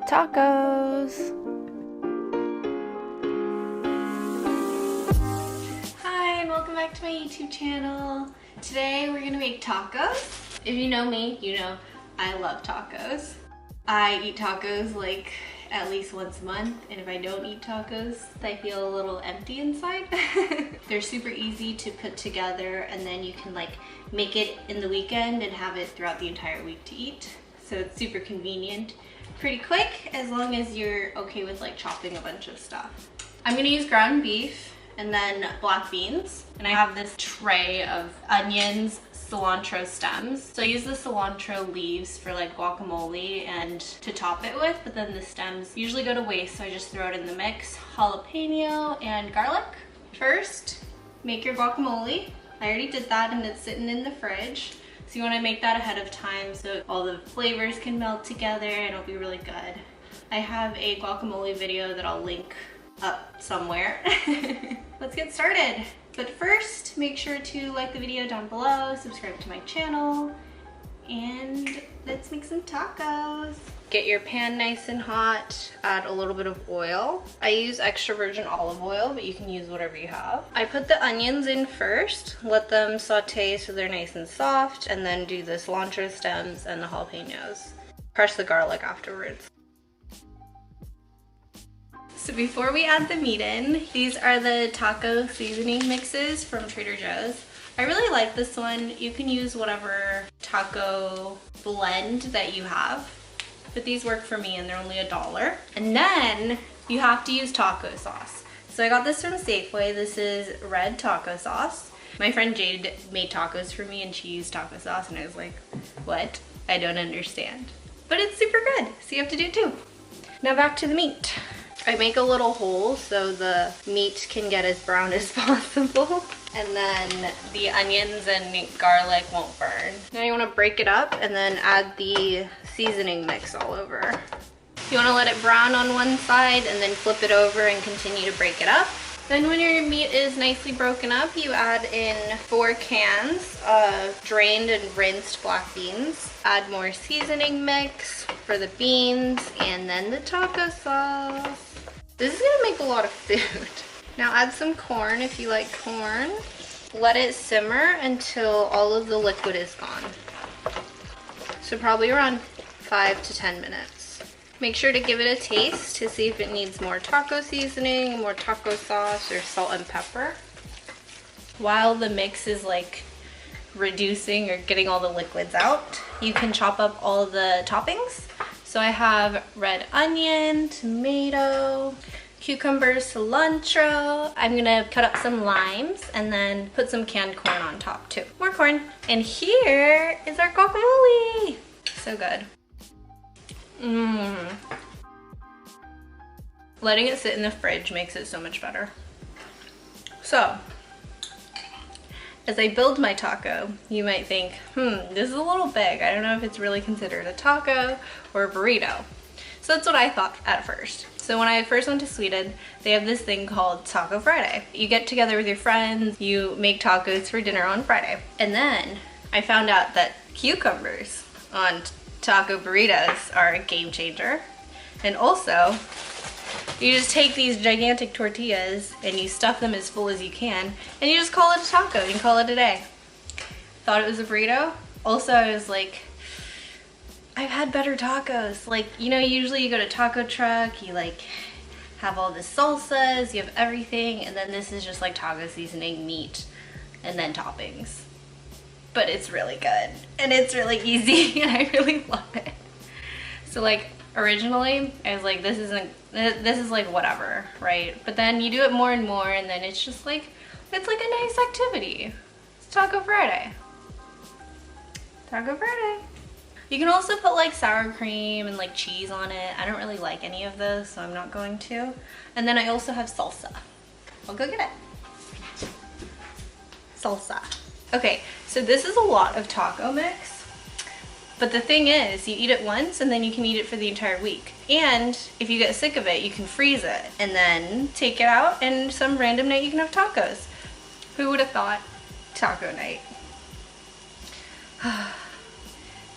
Tacos! Hi, and welcome back to my YouTube channel. Today we're gonna make tacos. If you know me, you know I love tacos. I eat tacos like at least once a month, and if I don't eat tacos, I feel a little empty inside. They're super easy to put together, and then you can like make it in the weekend and have it throughout the entire week to eat. So it's super convenient, pretty quick, as long as you're okay with like chopping a bunch of stuff. I'm gonna use ground beef and then black beans, and I have this tray of onions, cilantro stems. So I use the cilantro leaves for like guacamole and to top it with, but then the stems usually go to waste, so I just throw it in the mix. Jalapeno and garlic. First, make your guacamole. I already did that and it's sitting in the fridge. So you want to make that ahead of time so all the flavors can melt together and it'll be really good. I have a guacamole video that I'll link up somewhere. Let's get started. But first, make sure to like the video down below, subscribe to my channel, and let's make some tacos. Get your pan nice and hot, add a little bit of oil. I use extra virgin olive oil, but you can use whatever you have. I put the onions in first, let them saute so they're nice and soft, and then do the cilantro stems and the jalapenos. Crush the garlic afterwards. So before we add the meat in, these are the taco seasoning mixes from Trader Joe's. I really like this one. You can use whatever taco blend that you have, but these work for me and they're only $1. And then you have to use taco sauce. So I got this from Safeway. This is red taco sauce. My friend Jade made tacos for me and she used taco sauce and I was like, what? I don't understand. But it's super good, so you have to do it too. Now back to the meat. I make a little hole so the meat can get as brown as possible. And then the onions and garlic won't burn. Now you want to break it up and then add the seasoning mix all over. You want to let it brown on one side and then flip it over and continue to break it up. Then when your meat is nicely broken up, you add in 4 cans of drained and rinsed black beans. Add more seasoning mix for the beans and then the taco sauce. This is gonna make a lot of food. Now add some corn if you like corn. Let it simmer until all of the liquid is gone. So probably around 5 to 10 minutes. Make sure to give it a taste to see if it needs more taco seasoning, more taco sauce, or salt and pepper. While the mix is like reducing or getting all the liquids out, you can chop up all the toppings. So I have red onion, tomato, cucumbers, cilantro. I'm gonna cut up some limes and then put some canned corn on top too. More corn. And here is our guacamole. So good. Letting it sit in the fridge makes it so much better. So, as I build my taco, you might think, this is a little big. I don't know if it's really considered a taco or a burrito. So that's what I thought at first. So when I first went to Sweden, they have this thing called Taco Friday. You get together with your friends, you make tacos for dinner on Friday. And then I found out that cucumbers on taco burritos are a game changer. And also, you just take these gigantic tortillas and you stuff them as full as you can and you just call it a taco. You can call it a day. Thought it was a burrito. Also, I was like, I've had better tacos. Like, you know, usually you go to taco truck, you like have all the salsas, you have everything, and then this is just like taco seasoning, meat, and then toppings. But it's really good and it's really easy and I really love it. So like originally I was like, this is like whatever, right? But then you do it more and more and then it's just like, it's like a nice activity. It's Taco Friday. Taco Friday. You can also put like sour cream and like cheese on it. I don't really like any of those, so I'm not going to. And then I also have salsa. I'll go get it. Salsa. Okay, so this is a lot of taco mix. But the thing is, you eat it once and then you can eat it for the entire week. And if you get sick of it, you can freeze it and then take it out and some random night you can have tacos. Who would have thought taco night?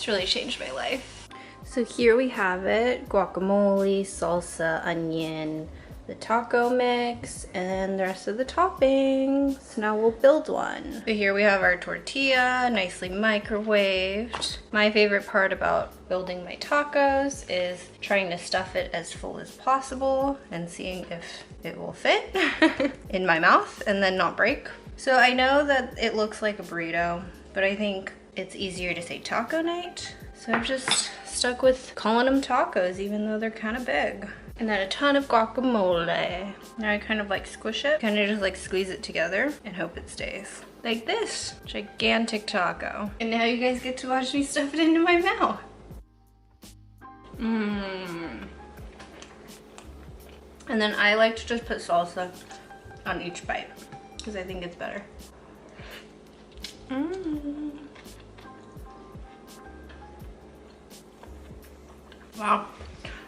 It's really changed my life. So here we have it, guacamole, salsa, onion, the taco mix, and the rest of the toppings. So now we'll build one. So here we have our tortilla, nicely microwaved. My favorite part about building my tacos is trying to stuff it as full as possible and seeing if it will fit in my mouth and then not break. So I know that it looks like a burrito, but I think it's easier to say taco night. So I've just stuck with calling them tacos even though they're kind of big. And then a ton of guacamole. Now I kind of like squish it, kind of just like squeeze it together and hope it stays. Like this gigantic taco. And now you guys get to watch me stuff it into my mouth. Mmm. And then I like to just put salsa on each bite because I think it's better. Mmm. Wow.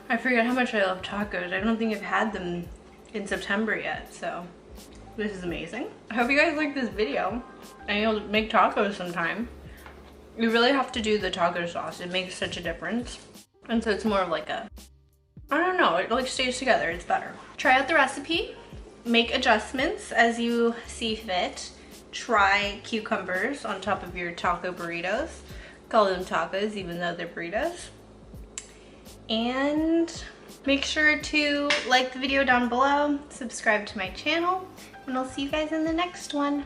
I forget how much I love tacos. I don't think I've had them in September yet, so this is amazing. I hope you guys like this video and you'll make tacos sometime. You really have to do the taco sauce. It makes such a difference. And so it's more of like a, I don't know, it like stays together. It's better. Try out the recipe. Make adjustments as you see fit. Try cucumbers on top of your taco burritos. Call them tacos even though they're burritos. And make sure to like the video down below, subscribe to my channel, and I'll see you guys in the next one.